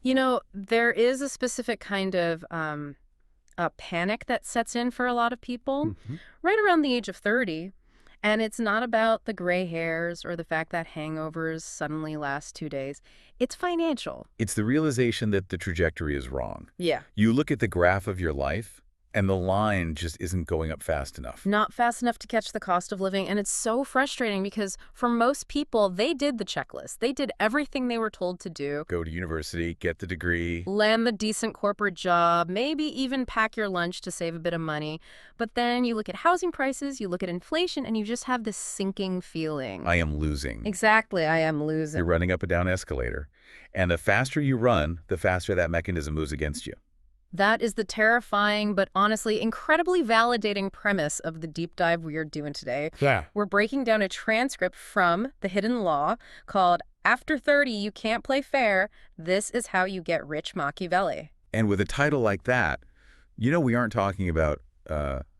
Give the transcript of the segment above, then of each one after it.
There is a specific kind of a panic that sets in for a lot of people Hmm. right around the age of 30. And it's not about the gray hairs or the fact that hangovers suddenly last 2 days. It's financial. It's the realization that the trajectory is wrong. Yeah. You look at the graph of your life, and the line just isn't going up fast enough. Not fast enough to catch the cost of living. And it's so frustrating because for most people, they did the checklist. They did everything they were told to do. Go to university, get the degree. Land the decent corporate job, maybe even pack your lunch to save a bit of money. But then you look at housing prices, you look at inflation, and you just have this sinking feeling. I am losing. Exactly, I am losing. You're running up a down escalator. And the faster you run, the faster that mechanism moves against you. That is the terrifying, but honestly incredibly validating premise of the deep dive we are doing today. Yeah. We're breaking down a transcript from The Hidden Law called After 30, You Can't Play Fair. This is How You Get Rich, Machiavelli. And with a title like that, we aren't talking about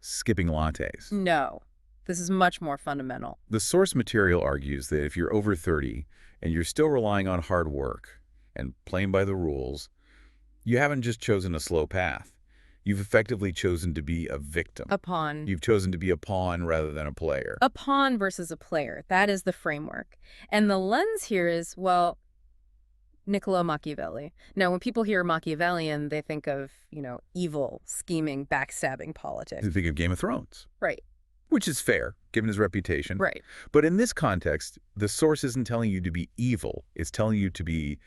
skipping lattes. No, this is much more fundamental. The source material argues that if you're over 30 and you're still relying on hard work and playing by the rules, you haven't just chosen a slow path. You've effectively chosen to be a victim. A pawn. You've chosen to be a pawn rather than a player. A pawn versus a player. That is the framework. And the lens here is, well, Niccolo Machiavelli. Now, when people hear Machiavellian, they think of, evil, scheming, backstabbing politics. You think of Game of Thrones. Right. Which is fair, given his reputation. Right. But in this context, the source isn't telling you to be evil. It's telling you to be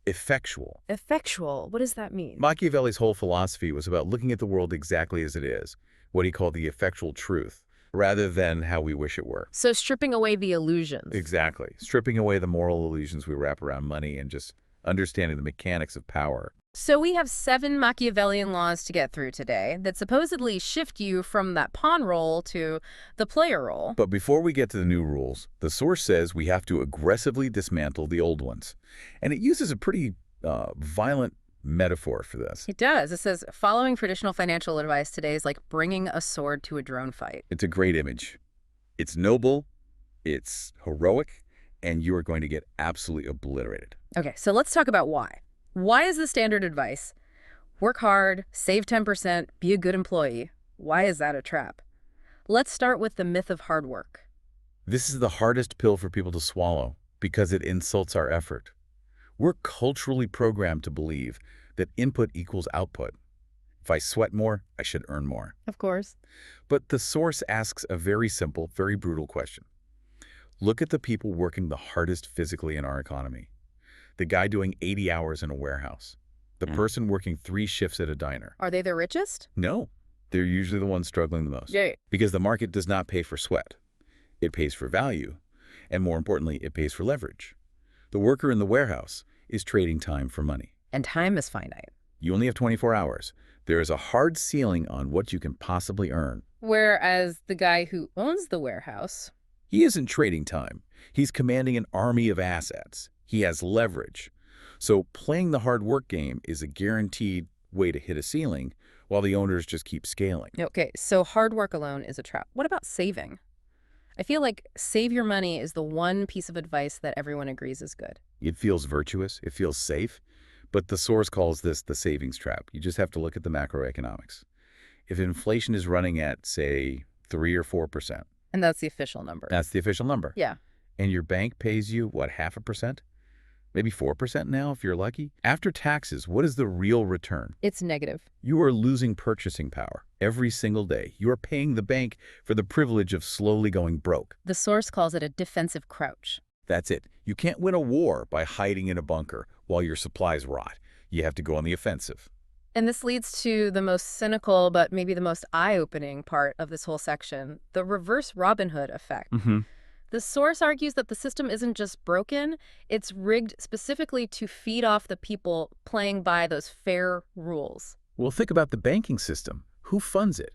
effectual. Effectual. What does that mean? Machiavelli's whole philosophy was about looking at the world exactly as it is, what he called the effectual truth, rather than how we wish it were. So stripping away the illusions. Exactly. Stripping away the moral illusions we wrap around money and just understanding the mechanics of power. So we have 7 Machiavellian laws to get through today that supposedly shift you from that pawn role to the player role. But before we get to the new rules, the source says we have to aggressively dismantle the old ones. And it uses a pretty violent metaphor for this. It does. It says, following traditional financial advice today is like bringing a sword to a drone fight. It's a great image. It's noble, it's heroic, and you are going to get absolutely obliterated. Okay, so let's talk about why. Why is the standard advice? Work hard, save 10%, be a good employee. Why is that a trap? Let's start with the myth of hard work. This is the hardest pill for people to swallow because it insults our effort. We're culturally programmed to believe that input equals output. If I sweat more, I should earn more. Of course. But the source asks a very simple, very brutal question. Look at the people working the hardest physically in our economy. The guy doing 80 hours in a warehouse. The person working 3 shifts at a diner. Are they the richest? No, they're usually the ones struggling the most. Yeah. Because the market does not pay for sweat. It pays for value. And more importantly, it pays for leverage. The worker in the warehouse is trading time for money. And time is finite. You only have 24 hours. There is a hard ceiling on what you can possibly earn. Whereas the guy who owns the warehouse... He isn't trading time. He's commanding an army of assets. He has leverage. So playing the hard work game is a guaranteed way to hit a ceiling while the owners just keep scaling. Okay, so hard work alone is a trap. What about saving? I feel like save your money is the one piece of advice that everyone agrees is good. It feels virtuous. It feels safe. But the source calls this the savings trap. You just have to look at the macroeconomics. If inflation is running at, say, 3 or 4%. And that's the official number. That's the official number. Yeah. And your bank pays you, what, 0.5%? Maybe 4% now if you're lucky. After taxes, what is the real return? It's negative. You are losing purchasing power every single day. You are paying the bank for the privilege of slowly going broke. The source calls it a defensive crouch. That's it. You can't win a war by hiding in a bunker while your supplies rot. You have to go on the offensive. And this leads to the most cynical, but maybe the most eye-opening part of this whole section, the reverse Robin Hood effect. The source argues that the system isn't just broken, it's rigged specifically to feed off the people playing by those fair rules. Well, think about the banking system. Who funds it?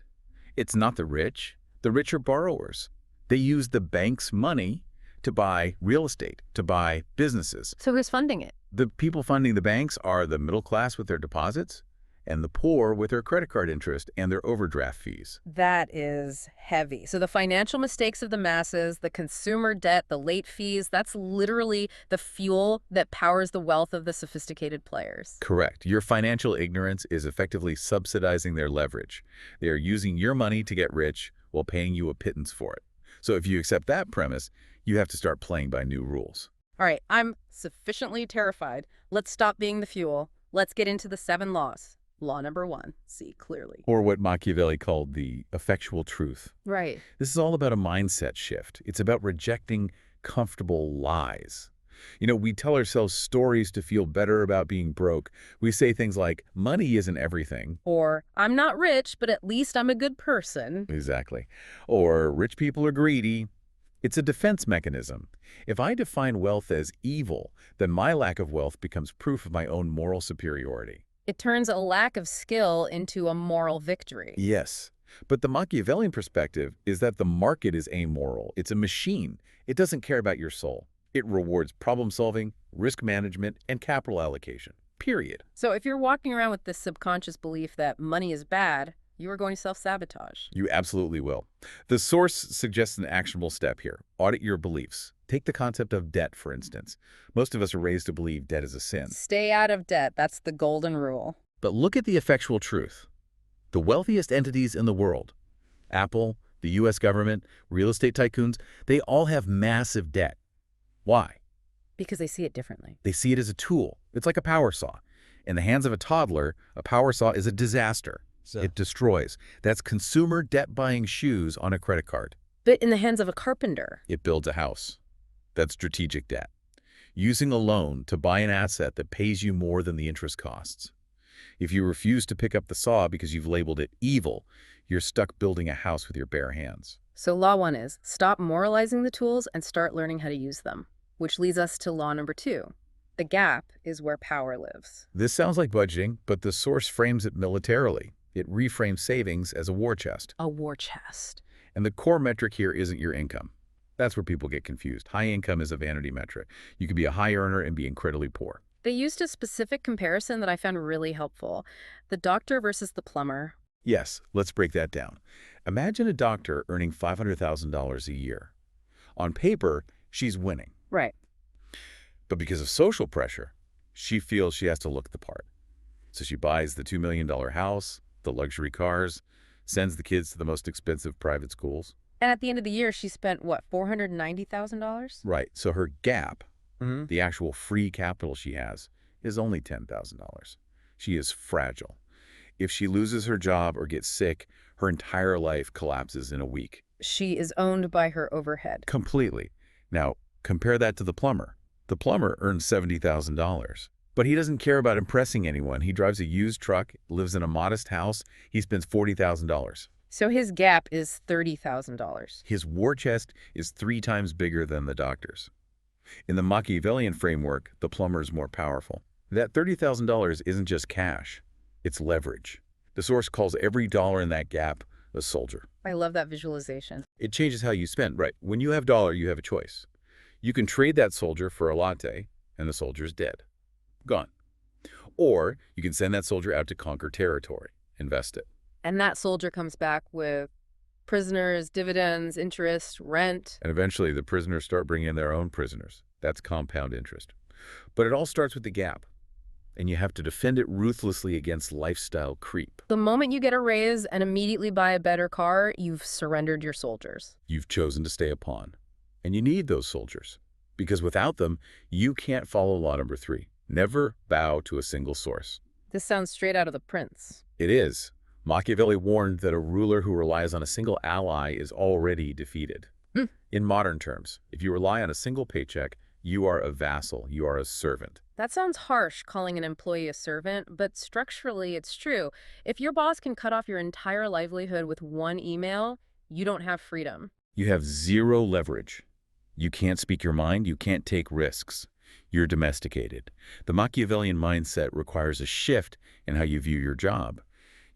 It's not the rich. The rich are borrowers. They use the bank's money to buy real estate, to buy businesses. So who's funding it? The people funding the banks are the middle class with their deposits and the poor with their credit card interest and their overdraft fees. That is heavy. So the financial mistakes of the masses, the consumer debt, the late fees, that's literally the fuel that powers the wealth of the sophisticated players. Correct. Your financial ignorance is effectively subsidizing their leverage. They are using your money to get rich while paying you a pittance for it. So if you accept that premise, you have to start playing by new rules. All right, I'm sufficiently terrified. Let's stop being the fuel. Let's get into the 7 laws. Law number 1, see clearly. Or what Machiavelli called the effectual truth. Right. This is all about a mindset shift. It's about rejecting comfortable lies. You know, we tell ourselves stories to feel better about being broke. We say things like, money isn't everything. Or, I'm not rich, but at least I'm a good person. Exactly. Or, rich people are greedy. It's a defense mechanism. If I define wealth as evil, then my lack of wealth becomes proof of my own moral superiority. It turns a lack of skill into a moral victory. Yes. But the Machiavellian perspective is that the market is amoral. It's a machine. It doesn't care about your soul. It rewards problem solving, risk management, and capital allocation. Period. So if you're walking around with this subconscious belief that money is bad, you are going to self-sabotage. You absolutely will. The source suggests an actionable step here. Audit your beliefs. Take the concept of debt, for instance. Most of us are raised to believe debt is a sin. Stay out of debt. That's the golden rule. But look at the effectual truth. The wealthiest entities in the world, Apple, the U.S. government, real estate tycoons, they all have massive debt. Why? Because they see it differently. They see it as a tool. It's like a power saw. In the hands of a toddler, a power saw is a disaster. It destroys. That's consumer debt-buying shoes on a credit card. But in the hands of a carpenter, It builds a house. That's strategic debt. Using a loan to buy an asset that pays you more than the interest costs. If you refuse to pick up the saw because you've labeled it evil, you're stuck building a house with your bare hands. So law 1 is, stop moralizing the tools and start learning how to use them. Which leads us to law number 2. The gap is where power lives. This sounds like budgeting, but the source frames it militarily. It reframes savings as a war chest. A war chest. And the core metric here isn't your income. That's where people get confused. High income is a vanity metric. You could be a high earner and be incredibly poor. They used a specific comparison that I found really helpful. The doctor versus the plumber. Yes, let's break that down. Imagine a doctor earning $500,000 a year. On paper, she's winning. Right. But because of social pressure, she feels she has to look the part. So she buys the $2 million house, the luxury cars, sends the kids to the most expensive private schools. And at the end of the year, she spent, what, $490,000? Right. So her gap, the actual free capital she has, is only $10,000. She is fragile. If she loses her job or gets sick, her entire life collapses in a week. She is owned by her overhead. Completely. Now, compare that to the plumber. The plumber earns $70,000. But he doesn't care about impressing anyone. He drives a used truck, lives in a modest house. He spends $40,000. So his gap is $30,000. His war chest is 3 times bigger than the doctor's. In the Machiavellian framework, the plumber is more powerful. That $30,000 isn't just cash. It's leverage. The source calls every dollar in that gap a soldier. I love that visualization. It changes how you spend. Right. When you have dollar, you have a choice. You can trade that soldier for a latte, and the soldier's dead. Gone. Or you can send that soldier out to conquer territory. Invest it. And that soldier comes back with prisoners, dividends, interest, rent. And eventually the prisoners start bringing in their own prisoners. That's compound interest. But it all starts with the gap. And you have to defend it ruthlessly against lifestyle creep. The moment you get a raise and immediately buy a better car, you've surrendered your soldiers. You've chosen to stay a pawn. And you need those soldiers. Because without them, you can't follow law number 3. Never bow to a single source. This sounds straight out of The Prince. It is. Machiavelli warned that a ruler who relies on a single ally is already defeated. In modern terms, if you rely on a single paycheck, you are a vassal, you are a servant. That sounds harsh, calling an employee a servant, but structurally it's true. If your boss can cut off your entire livelihood with one email, you don't have freedom. You have zero leverage. You can't speak your mind, you can't take risks. You're domesticated. The Machiavellian mindset requires a shift in how you view your job.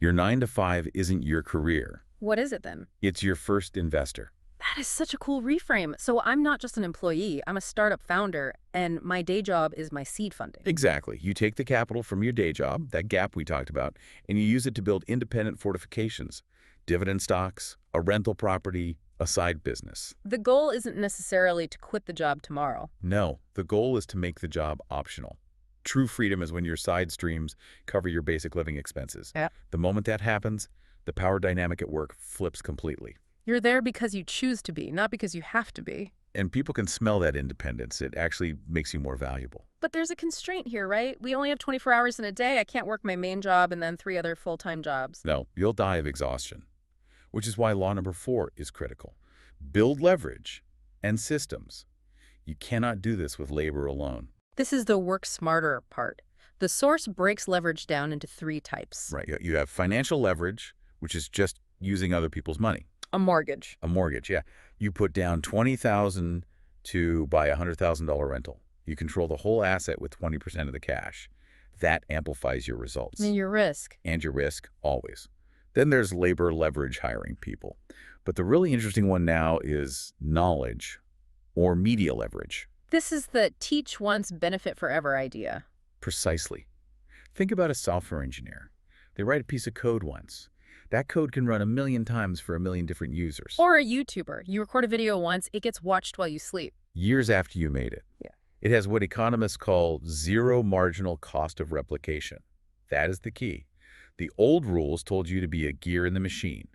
Your 9 to 5 isn't your career. What is it then? It's your first investor. That is such a cool reframe. So I'm not just an employee, I'm a startup founder, and my day job is my seed funding. Exactly. You take the capital from your day job, that gap we talked about, and you use it to build independent fortifications, dividend stocks, a rental property, a side business. The goal isn't necessarily to quit the job tomorrow. No, the goal is to make the job optional. True freedom is when your side streams cover your basic living expenses. Yeah. The moment that happens, the power dynamic at work flips completely. You're there because you choose to be, not because you have to be. And people can smell that independence. It actually makes you more valuable. But there's a constraint here, right? We only have 24 hours in a day. I can't work my main job and then 3 other full-time jobs. No, you'll die of exhaustion, which is why law number 4 is critical. Build leverage and systems. You cannot do this with labor alone. This is the work smarter part. The source breaks leverage down into 3 types. Right. You have financial leverage, which is just using other people's money. A mortgage. A mortgage, yeah. You put down $20,000 to buy a $100,000 rental. You control the whole asset with 20% of the cash. That amplifies your results. And your risk. And your risk, always. Then there's labor leverage, hiring people. But the really interesting one now is knowledge or media leverage. This is the teach once, benefit forever idea. Precisely. Think about a software engineer. They write a piece of code once. That code can run 1,000,000 times for 1,000,000 different users. Or a YouTuber. You record a video once, it gets watched while you sleep. Years after you made it. Yeah. It has what economists call zero marginal cost of replication. That is the key. The old rules told you to be a gear in the machine.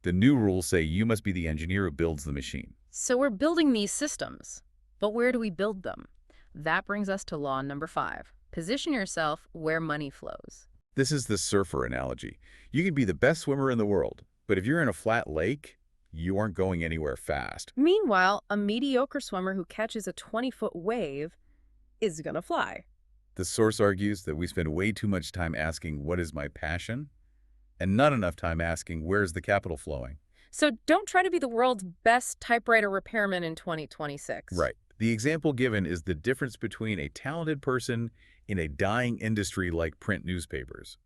The new rules say you must be the engineer who builds the machine. So we're building these systems. But where do we build them? That brings us to law number 5. Position yourself where money flows. This is the surfer analogy. You can be the best swimmer in the world, but if you're in a flat lake, you aren't going anywhere fast. Meanwhile, a mediocre swimmer who catches a 20-foot wave is gonna fly. The source argues that we spend way too much time asking, what is my passion? And not enough time asking, where's the capital flowing? So don't try to be the world's best typewriter repairman in 2026. Right. The example given is the difference between a talented person in a dying industry like print newspapers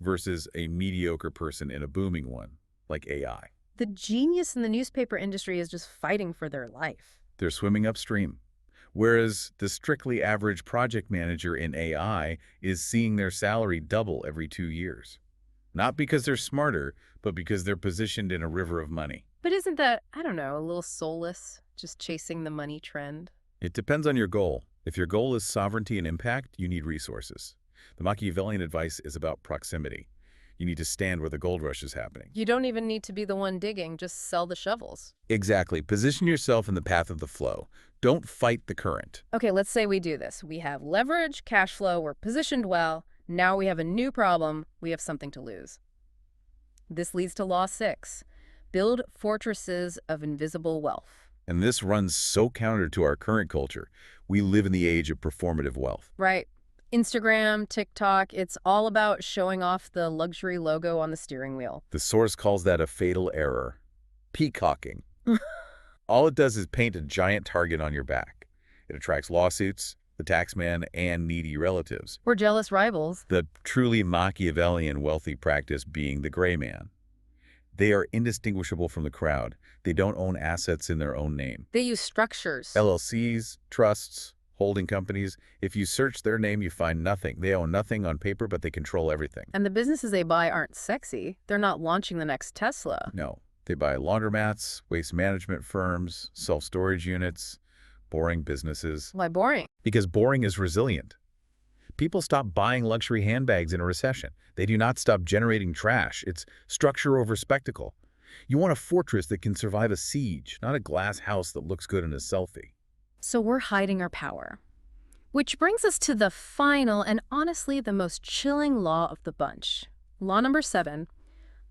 versus a mediocre person in a booming one like AI. The genius in the newspaper industry is just fighting for their life. They're swimming upstream, whereas the strictly average project manager in AI is seeing their salary double every 2 years. Not because they're smarter, but because they're positioned in a river of money. But isn't that, I don't know, a little soulless, just chasing the money trend? It depends on your goal. If your goal is sovereignty and impact, you need resources. The Machiavellian advice is about proximity. You need to stand where the gold rush is happening. You don't even need to be the one digging, just sell the shovels. Exactly. Position yourself in the path of the flow. Don't fight the current. Okay, let's say we do this. We have leverage, cash flow, we're positioned well. Now we have a new problem. We have something to lose. This leads to Law 6. Build fortresses of invisible wealth. And this runs so counter to our current culture. We live in the age of performative wealth. Right. Instagram, TikTok, it's all about showing off the luxury logo on the steering wheel. The source calls that a fatal error. Peacocking. All it does is paint a giant target on your back. It attracts lawsuits, the taxman, and needy relatives. We're jealous rivals. The truly Machiavellian wealthy practice being the gray man. They are indistinguishable from the crowd. They don't own assets in their own name. They use structures. LLCs, trusts, holding companies. If you search their name, you find nothing. They own nothing on paper, but they control everything. And the businesses they buy aren't sexy. They're not launching the next Tesla. No. They buy laundromats, waste management firms, self-storage units, boring businesses. Why boring? Because boring is resilient. People stop buying luxury handbags in a recession. They do not stop generating trash. It's structure over spectacle. You want a fortress that can survive a siege, not a glass house that looks good in a selfie. So we're hiding our power. Which brings us to the final and honestly the most chilling law of the bunch. Law number 7,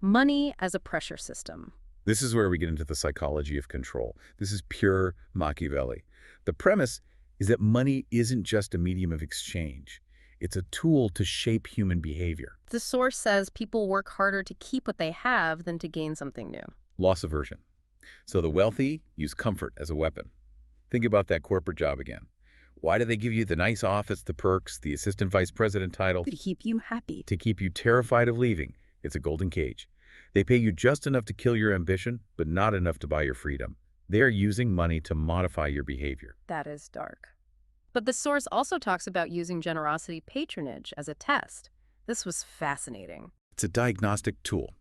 money as a pressure system. This is where we get into the psychology of control. This is pure Machiavelli. The premise is that money isn't just a medium of exchange. It's a tool to shape human behavior. The source says people work harder to keep what they have than to gain something new. Loss aversion. So the wealthy use comfort as a weapon. Think about that corporate job again. Why do they give you the nice office, the perks, the assistant vice president title? To keep you happy. To keep you terrified of leaving. It's a golden cage. They pay you just enough to kill your ambition, but not enough to buy your freedom. They are using money to modify your behavior. That is dark. But the source also talks about using generosity patronage as a test. This was fascinating. It's a diagnostic tool.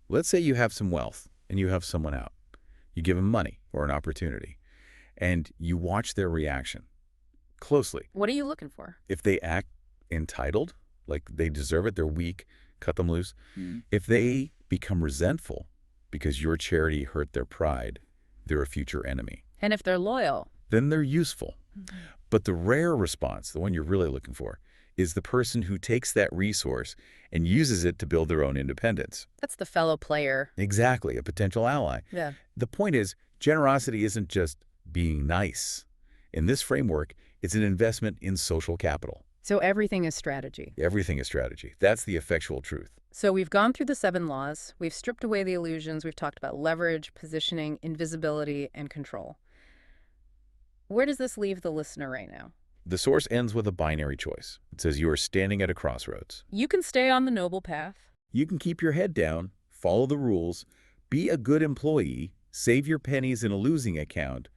Let's say you have some wealth and you have someone out. You give them money or an opportunity, and you watch their reaction closely. What are you looking for? If they act entitled, like they deserve it, they're weak, cut them loose. If they become resentful because your charity hurt their pride, they're a future enemy. And if they're loyal? Then they're useful. But the rare response, the one you're really looking for, is the person who takes that resource and uses it to build their own independence. That's the fellow player. Exactly, a potential ally. Yeah. The point is, generosity isn't just being nice. In this framework, it's an investment in social capital. So everything is strategy. Everything is strategy. That's the effectual truth. So we've gone through the 7 laws. We've stripped away the illusions. We've talked about leverage, positioning, invisibility, and control. Where does this leave the listener right now? The source ends with a binary choice. It says you are standing at a crossroads. You can stay on the noble path. You can keep your head down, follow the rules, be a good employee, save your pennies in a losing account,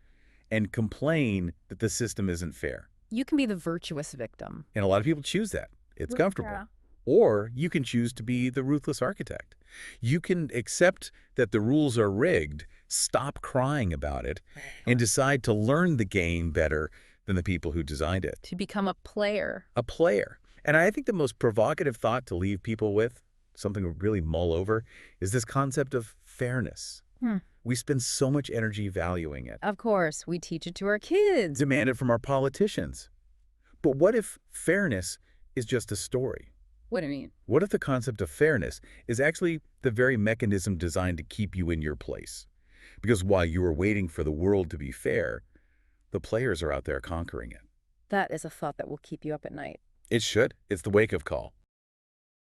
and complain that the system isn't fair. You can be the virtuous victim. And a lot of people choose that. It's comfortable. Yeah. Or you can choose to be the ruthless architect. You can accept that the rules are rigged, stop crying about it, and decide to learn the game better than the people who designed it. To become a player. A player. And I think the most provocative thought to leave people with, something to really mull over, is this concept of fairness. We spend so much energy valuing it. Of course, we teach it to our kids. Demand it from our politicians. But what if fairness is just a story? What do you mean? What if the concept of fairness is actually the very mechanism designed to keep you in your place? Because while you are waiting for the world to be fair, the players are out there conquering it. That is a thought that will keep you up at night. It should. It's the wake-up call.